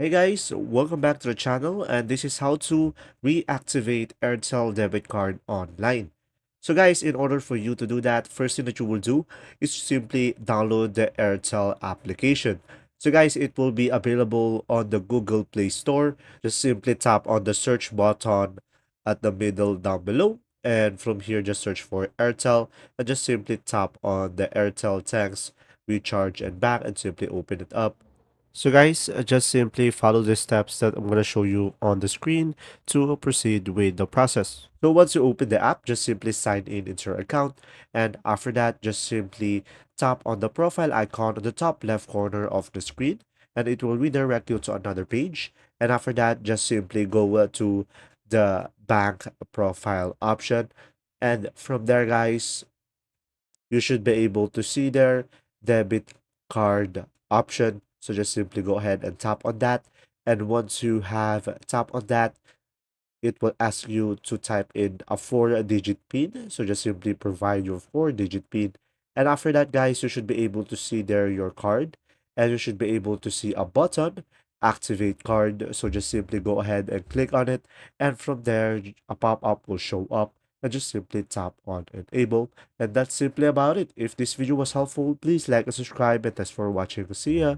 Hey guys, welcome back to the channel, and this is how to reactivate Airtel debit card online. So guys, in order for you to do that, first thing that you will do is simply download the Airtel application. So guys, it will be available on the Google Play Store. Just simply tap on the search button at the middle down below. And from here, just search for Airtel and just simply tap on the Airtel Thanks, Recharge and Back and simply open it up. So guys, just simply follow the steps that I'm going to show you on the screen to proceed with the process. So once you open the app, just simply sign in into your account. And after that, just simply tap on the profile icon on the top left corner of the screen. And it will redirect you to another page. And after that, just simply go to the bank profile option. And from there, guys, you should be able to see their debit card option. So just simply go ahead and tap on that. And once you have tap on that, it will ask you to type in a 4-digit PIN. So just simply provide your 4-digit PIN. And after that, guys, you should be able to see there your card. And you should be able to see a button, activate card. So just simply go ahead and click on it. And from there, a pop-up will show up. And just simply tap on enable. And that's simply about it. If this video was helpful, please like and subscribe. And thanks for watching. See ya.